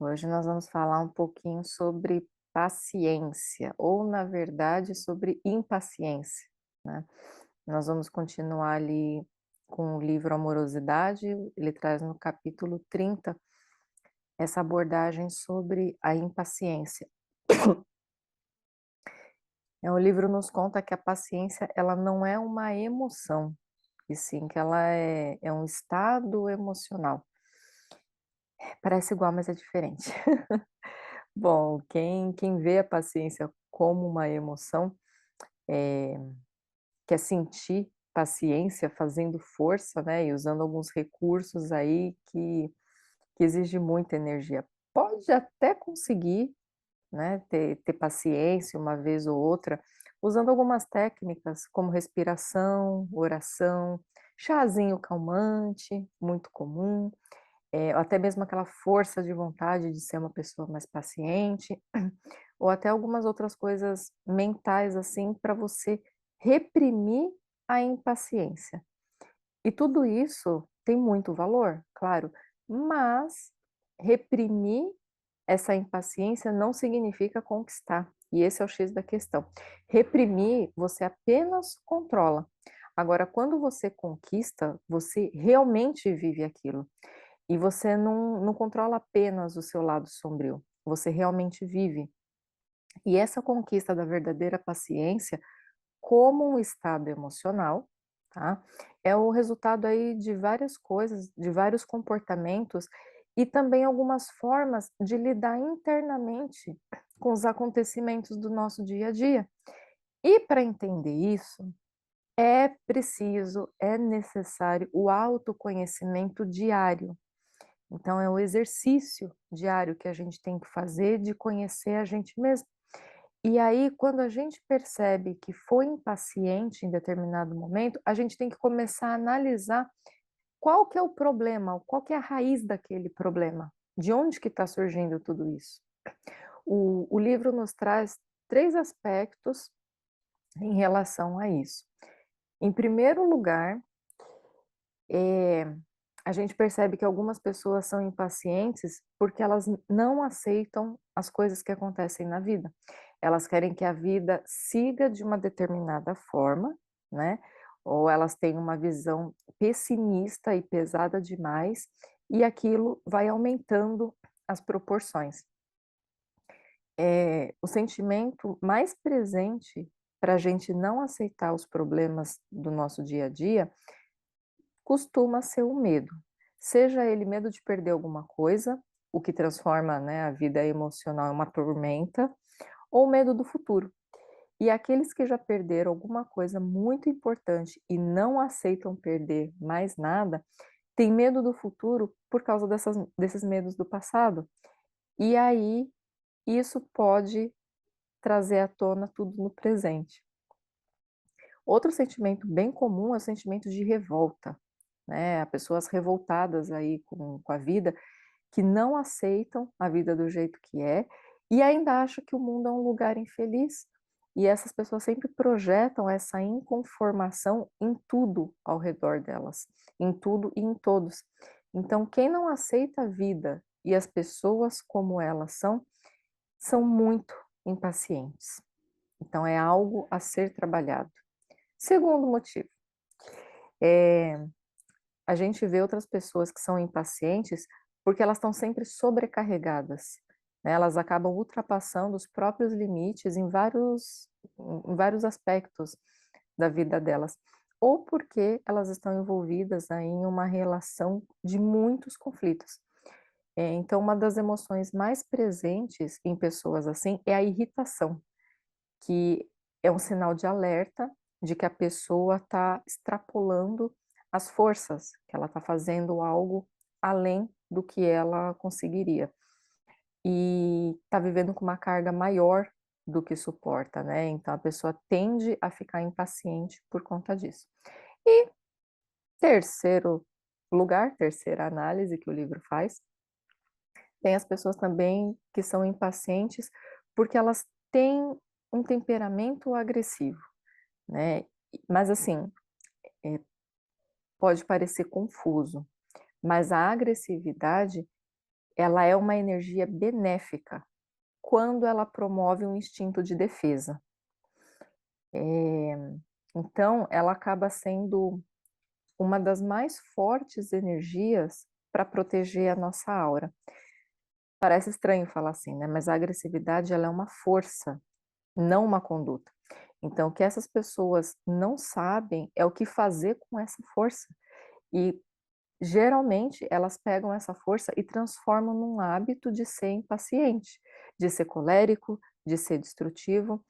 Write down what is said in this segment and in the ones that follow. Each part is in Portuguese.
Hoje nós vamos falar um pouquinho sobre paciência, ou na verdade sobre impaciência, né? Nós vamos continuar ali com o livro Amorosidade, ele traz no capítulo 30 essa abordagem sobre a impaciência. O livro nos conta que a paciência ela não é uma emoção, e sim que ela é um estado emocional. Parece igual, mas é diferente. Bom, quem vê a paciência como uma emoção, eh, quer sentir paciência fazendo força, né, e usando alguns recursos aí que exige muita energia. Pode até conseguir, né, ter paciência uma vez ou outra, usando algumas técnicas como respiração, oração, chazinho calmante, muito comum, até mesmo aquela força de vontade de ser uma pessoa mais paciente, ou até algumas outras coisas mentais, assim, para você reprimir a impaciência. E tudo isso tem muito valor, claro, mas reprimir essa impaciência não significa conquistar, e esse é o X da questão. Reprimir, você apenas controla. Agora, quando você conquista, você realmente vive aquilo. E você não controla apenas o seu lado sombrio, você realmente vive. E essa conquista da verdadeira paciência, como um estado emocional, tá? É o resultado aí de várias coisas, de vários comportamentos e também algumas formas de lidar internamente com os acontecimentos do nosso dia a dia. E para entender isso, é preciso, é necessário o autoconhecimento diário. Então, é o exercício diário que a gente tem que fazer de conhecer a gente mesmo. E aí, quando a gente percebe que foi impaciente em determinado momento, a gente tem que começar a analisar qual que é o problema, qual que é a raiz daquele problema, de onde que está surgindo tudo isso. O livro nos traz 3 aspectos em relação a isso. Em primeiro lugar, eh, a gente percebe que algumas pessoas são impacientes porque elas não aceitam as coisas que acontecem na vida. Elas querem que a vida siga de uma determinada forma, né? Ou elas têm uma visão pessimista e pesada demais, e aquilo vai aumentando as proporções. O sentimento mais presente para a gente não aceitar os problemas do nosso dia a dia costuma ser o medo. Seja ele medo de perder alguma coisa, o que transforma, né, a vida emocional em uma tormenta, ou medo do futuro. E aqueles que já perderam alguma coisa muito importante e não aceitam perder mais nada, têm medo do futuro por causa desses medos do passado. E aí, isso pode trazer à tona tudo no presente. Outro sentimento bem comum é o sentimento de revolta, né? Há pessoas revoltadas aí com a vida, que não aceitam a vida do jeito que é e ainda acham que o mundo é um lugar infeliz. E essas pessoas sempre projetam essa inconformação em tudo ao redor delas, em tudo e em todos. Então, quem não aceita a vida e as pessoas como elas são muito impacientes. Então, é algo a ser trabalhado. Segundo motivo, eh, a gente vê outras pessoas que são impacientes porque elas estão sempre sobrecarregadas, né? Elas acabam ultrapassando os próprios limites em vários aspectos da vida delas, ou porque elas estão envolvidas aí em uma relação de muitos conflitos. Então, uma das emoções mais presentes em pessoas assim é a irritação, que é um sinal de alerta de que a pessoa está extrapolando as forças, que ela está fazendo algo além do que ela conseguiria. E está vivendo com uma carga maior do que suporta, né? Então a pessoa tende a ficar impaciente por conta disso. E terceiro lugar, terceira análise que o livro faz, tem as pessoas também que são impacientes porque elas têm um temperamento agressivo, né? Mas assim, eh, pode parecer confuso, mas a agressividade ela é uma energia benéfica quando ela promove um instinto de defesa. Então, ela acaba sendo uma das mais fortes energias para proteger a nossa aura. Parece estranho falar assim, né? Mas a agressividade, ela é uma força, não uma conduta. Então, o que essas pessoas não sabem é o que fazer com essa força. E geralmente elas pegam essa força e transformam num hábito de ser impaciente, de ser colérico, de ser destrutivo.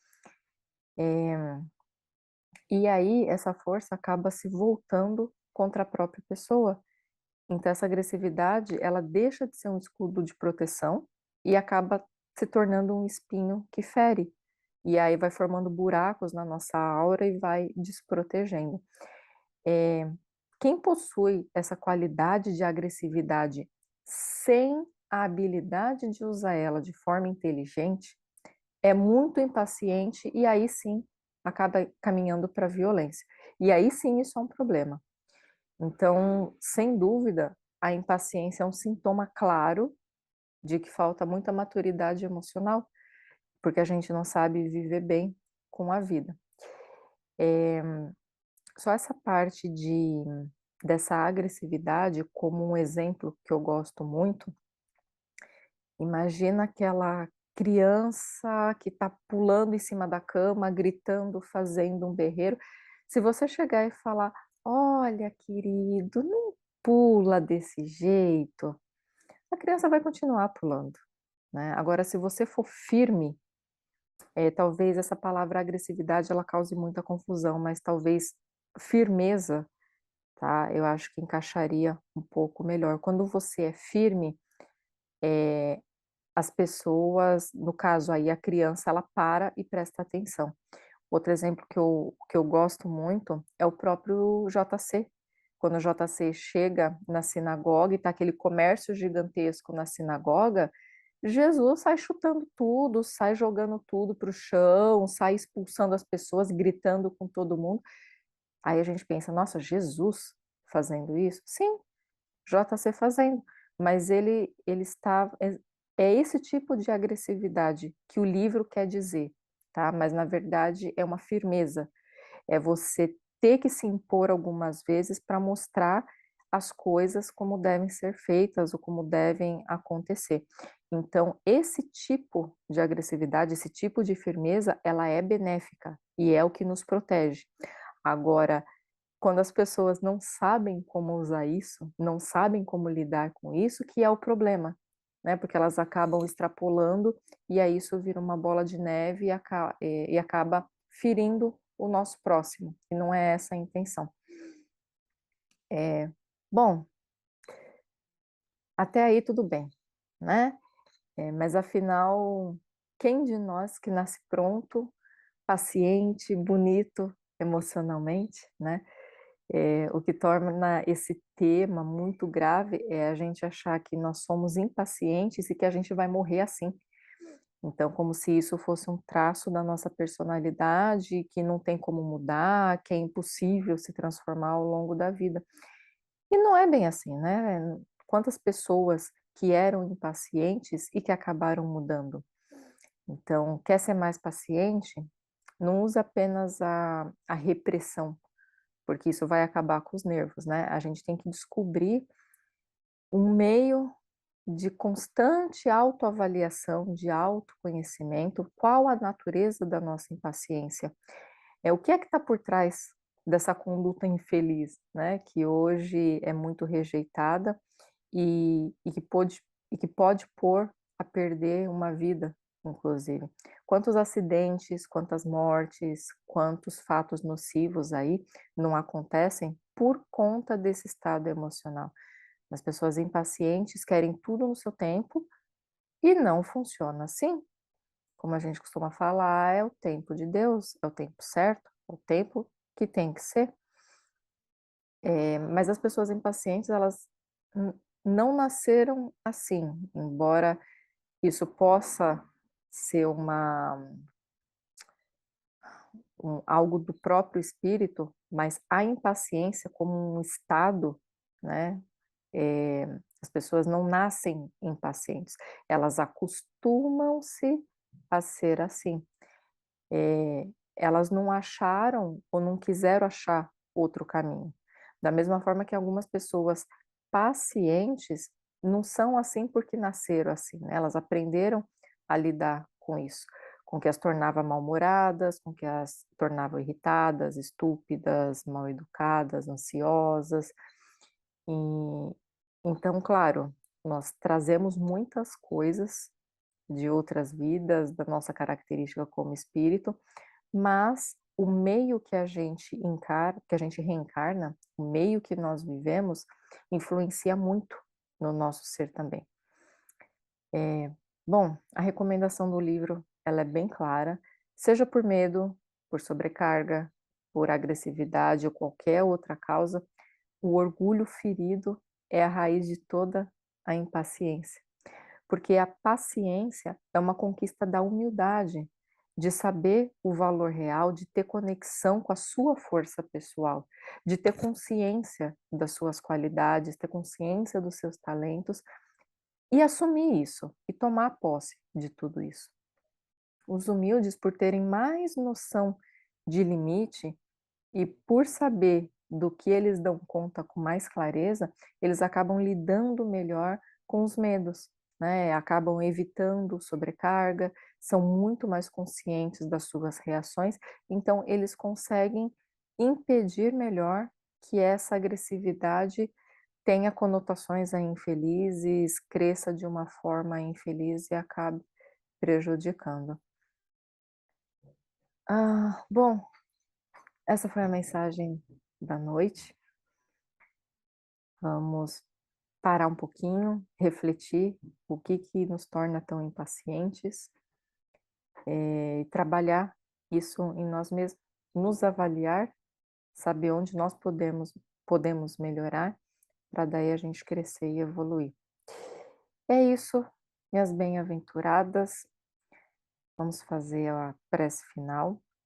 E aí essa força acaba se voltando contra a própria pessoa. Então essa agressividade, ela deixa de ser um escudo de proteção e acaba se tornando um espinho que fere. E aí vai formando buracos na nossa aura e vai desprotegendo. Quem possui essa qualidade de agressividade sem a habilidade de usar ela de forma inteligente, é muito impaciente e aí sim acaba caminhando para a violência. E aí sim isso é um problema. Então, sem dúvida, a impaciência é um sintoma claro de que falta muita maturidade emocional, porque a gente não sabe viver bem com a vida. Só essa parte dessa agressividade, como um exemplo que eu gosto muito, imagina aquela criança que está pulando em cima da cama, gritando, fazendo um berreiro. Se você chegar e falar: "Olha, querido, não pula desse jeito", a criança vai continuar pulando, né. Agora se você for firme, talvez essa palavra agressividade ela cause muita confusão, mas talvez firmeza, tá, eu acho que encaixaria um pouco melhor. Quando você é firme, as pessoas, no caso aí a criança, ela para e presta atenção. Outro exemplo que eu gosto muito é o próprio JC. Quando o JC chega na sinagoga e tá aquele comércio gigantesco na sinagoga, Jesus sai chutando tudo, sai jogando tudo para o chão, sai expulsando as pessoas, gritando com todo mundo. Aí a gente pensa: "Nossa, Jesus fazendo isso?" Sim, JC fazendo, mas ele está é esse tipo de agressividade que o livro quer dizer, tá, mas na verdade é uma firmeza, é você ter que se impor algumas vezes para mostrar as coisas como devem ser feitas ou como devem acontecer. Então esse tipo de agressividade, esse tipo de firmeza, ela é benéfica e é o que nos protege. Agora, quando as pessoas não sabem como usar isso, não sabem como lidar com isso, que é o problema, né, porque elas acabam extrapolando, e aí isso vira uma bola de neve e acaba ferindo o nosso próximo, e não é essa a intenção. Bom, até aí tudo bem, né, mas afinal, quem de nós que nasce pronto, paciente, bonito emocionalmente, né? O que torna esse tema muito grave é a gente achar que nós somos impacientes e que a gente vai morrer assim. Então, como se isso fosse um traço da nossa personalidade, que não tem como mudar, que é impossível se transformar ao longo da vida. E não é bem assim, né? Quantas pessoas que eram impacientes e que acabaram mudando? Então, quer ser mais paciente? Não usa apenas a repressão, porque isso vai acabar com os nervos, né? A gente tem que descobrir um meio de constante autoavaliação, de autoconhecimento, qual a natureza da nossa impaciência. O que é que está por trás dessa conduta infeliz, né? Que hoje é muito rejeitada e que pode pôr a perder uma vida, inclusive. Quantos acidentes, quantas mortes, quantos fatos nocivos aí não acontecem por conta desse estado emocional? As pessoas impacientes querem tudo no seu tempo e não funciona assim. Como a gente costuma falar, é o tempo de Deus, é o tempo certo, é o tempo que tem que ser. Mas as pessoas impacientes, elas não nasceram assim, embora isso possa ser algo do próprio espírito, mas a impaciência como um estado, né, As pessoas não nascem impacientes, elas acostumam-se a ser assim. Eh, Elas não acharam ou não quiseram achar outro caminho. Da mesma forma que algumas pessoas pacientes não são assim porque nasceram assim, né, elas aprenderam a lidar com isso, com o que as tornava mal-humoradas, com o que as tornavam irritadas, estúpidas, mal-educadas, ansiosas. E então, claro, nós trazemos muitas coisas de outras vidas, da nossa característica como espírito, mas o meio que a gente reencarna, o meio que nós vivemos, influencia muito no nosso ser também. Bom, a recomendação do livro, ela é bem clara, seja por medo, por sobrecarga, por agressividade ou qualquer outra causa, o orgulho ferido é a raiz de toda a impaciência. Porque a paciência é uma conquista da humildade, de saber o valor real, de ter conexão com a sua força pessoal, de ter consciência das suas qualidades, ter consciência dos seus talentos e assumir isso e tomar posse de tudo isso. Os humildes, por terem mais noção de limite e por saber do que eles dão conta com mais clareza, eles acabam lidando melhor com os medos, né, acabam evitando sobrecarga, são muito mais conscientes das suas reações, então eles conseguem impedir melhor que essa agressividade tenha conotações aí infelizes, cresça de uma forma infeliz e acabe prejudicando. Bom, essa foi a mensagem da noite. Vamos parar um pouquinho, refletir o que nos torna tão impacientes, e trabalhar isso em nós mesmos, nos avaliar, saber onde nós podemos melhorar, para daí a gente crescer e evoluir. É isso, minhas bem-aventuradas, vamos fazer a prece final.